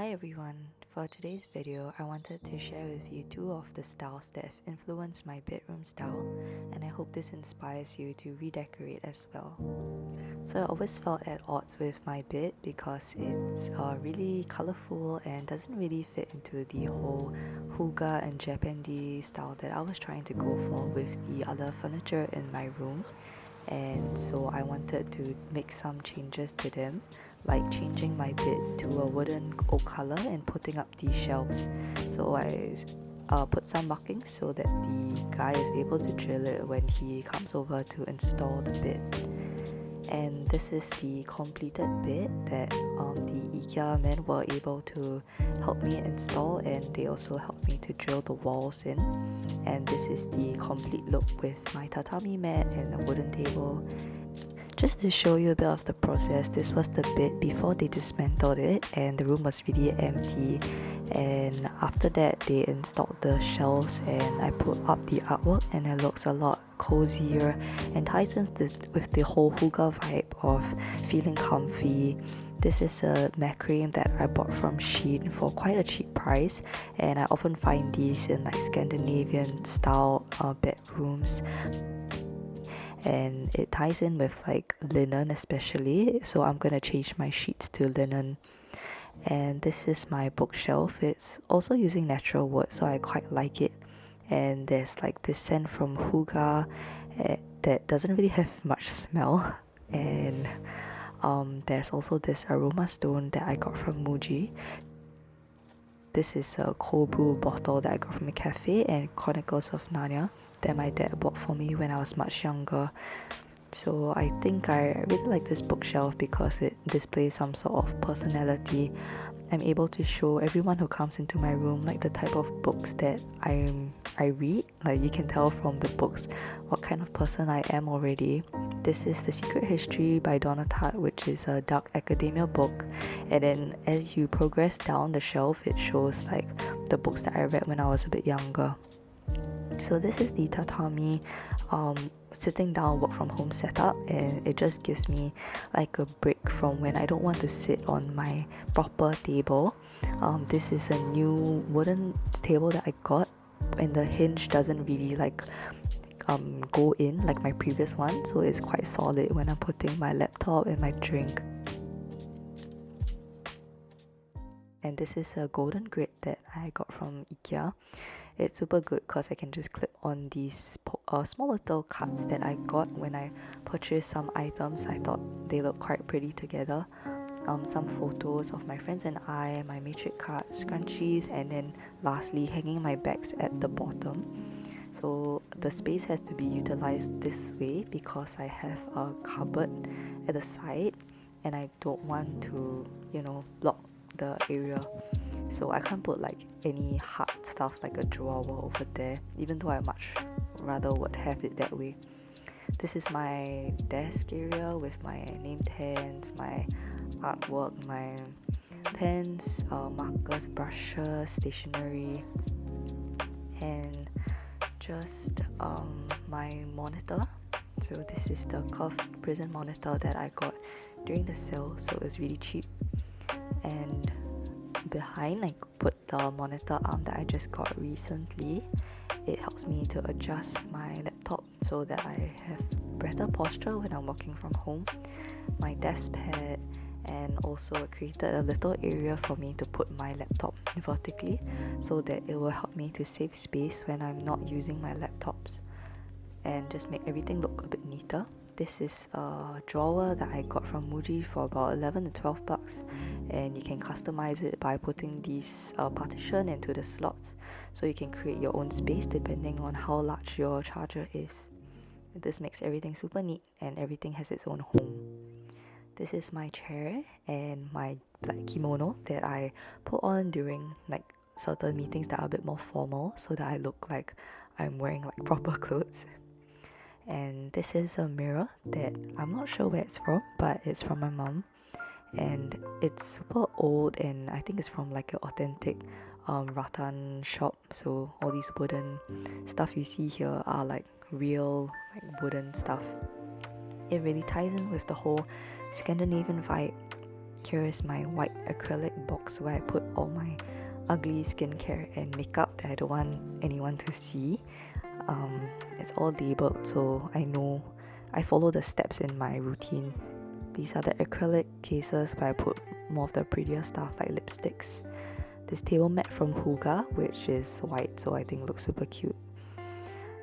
Hi everyone, for today's video I wanted to share with you two of the styles that have influenced my bedroom style, and I hope this inspires you to redecorate as well. So I always felt at odds with my bed because it's really colourful and doesn't really fit into the whole hygge and Japandi style that I was trying to go for with the other furniture in my room. And so I wanted to make some changes to them, like changing my bed to a wooden oak color and putting up these shelves. So I put some markings so that the guy is able to drill it when he comes over to install the bed. And this is the completed bed that the IKEA men were able to help me install, and they also helped me to drill the walls in. And this is the complete look with my tatami mat and a wooden table. Just to show you a bit of the process, this was the bed before they dismantled it and the room was really empty, and after that they installed the shelves and I put up the artwork and it looks a lot cozier and ties in with the whole hygge vibe of feeling comfy. This is a macrame that I bought from Shein for quite a cheap price, and I often find these in like Scandinavian style bedrooms, and it ties in with like linen especially, so I'm gonna change my sheets to linen. And this is my bookshelf. It's also using natural wood, so I quite like it. And there's like this scent from hygge that doesn't really have much smell. And there's also this aroma stone that I got from Muji. This is a cold brew bottle that I got from a cafe, and Chronicles of Narnia that my dad bought for me when I was much younger. So I think I really like this bookshelf because it displays some sort of personality. I'm able to show everyone who comes into my room like the type of books that I read. Like you can tell from the books what kind of person I am already. This is The Secret History by Donna Tartt, which is a dark academia book. And then as you progress down the shelf, it shows like the books that I read when I was a bit younger. So this is the tatami sitting down work from home setup, and it just gives me like a break from when I don't want to sit on my proper table. This is a new wooden table that I got, and the hinge doesn't really like go in like my previous one, so it's quite solid when I'm putting my laptop and my drink. And this is a golden grid that I got from IKEA. It's super good because I can just clip on these small little cards that I got when I purchased some items. I thought they look quite pretty together. Some photos of my friends and I, my matrix cards, scrunchies, and then lastly hanging my bags at the bottom. So the space has to be utilized this way because I have a cupboard at the side and I don't want to, block the area. So I can't put like any hard stuff like a drawer over there, even though I much rather would have it that way. This is my desk area with my name tags, my artwork, my pens, markers, brushes, stationery, and just my monitor. So this is the curved prison monitor that I got during the sale, so it's really cheap. And behind, I put the monitor arm that I just got recently. It helps me to adjust my laptop so that I have better posture when I'm working from home. My desk pad, and also created a little area for me to put my laptop vertically so that it will help me to save space when I'm not using my laptops and just make everything look a bit neater. This is a drawer that I got from Muji for about 11 to 12 bucks, and you can customize it by putting these partition into the slots, so you can create your own space depending on how large your charger is. This makes everything super neat and everything has its own home. This is my chair and my black kimono that I put on during like certain meetings that are a bit more formal, so that I look like I'm wearing like proper clothes. And this is a mirror that I'm not sure where it's from, but it's from my mom, and it's super old, and I think it's from like an authentic rattan shop. So all these wooden stuff you see here are like real like wooden stuff. It really ties in with the whole Scandinavian vibe. Here is my white acrylic box where I put all my ugly skincare and makeup that I don't want anyone to see. It's all labeled, so I know I follow the steps in my routine. These are the acrylic cases where I put more of the prettier stuff like lipsticks. This table mat from Hygge, which is white, so I think looks super cute.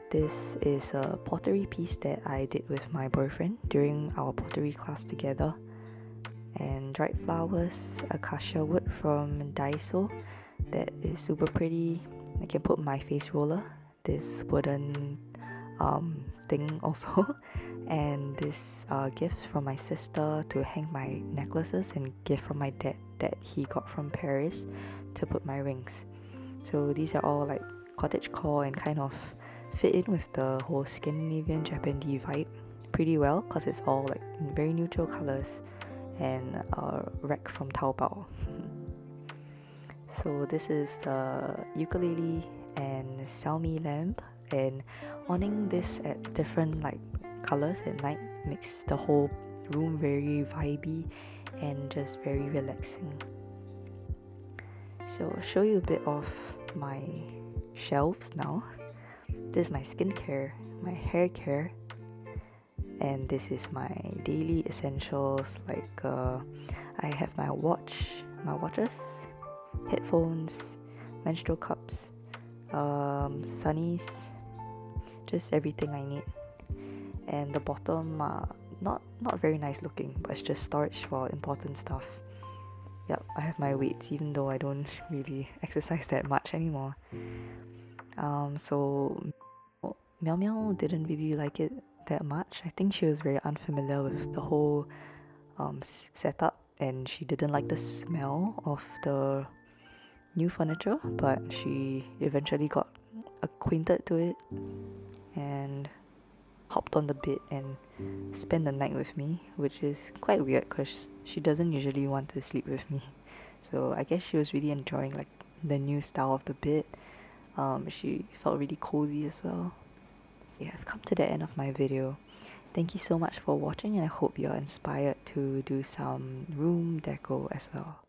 This is a pottery piece that I did with my boyfriend during our pottery class together. And dried flowers, acacia wood from Daiso that is super pretty. I can put my face roller, this wooden thing also, and this gift from my sister to hang my necklaces, and gift from my dad that he got from Paris to put my rings. So these are all like cottagecore and kind of fit in with the whole Scandinavian Japandi vibe pretty well, because it's all like in very neutral colors, and a rack from Taobao. So this is the ukulele and Xiaomi lamp, and awning this at different like colors at night makes the whole room very vibey and just very relaxing. So I'll show you a bit of my shelves now. This is my skincare, my hair care, and this is my daily essentials like I have my watches, headphones, menstrual cups, sunnies, just everything I need. And the bottom not very nice looking, but it's just storage for important stuff. Yep, I have my weights even though I don't really exercise that much anymore. So Meow didn't really like it that much. I think she was very unfamiliar with the whole setup, and she didn't like the smell of the new furniture, but she eventually got acquainted to it and hopped on the bed and spent the night with me, which is quite weird because she doesn't usually want to sleep with me. So I guess she was really enjoying like the new style of the bed. She felt really cozy as well. Yeah, I've come to the end of my video. Thank you so much for watching, and I hope you're inspired to do some room deco as well.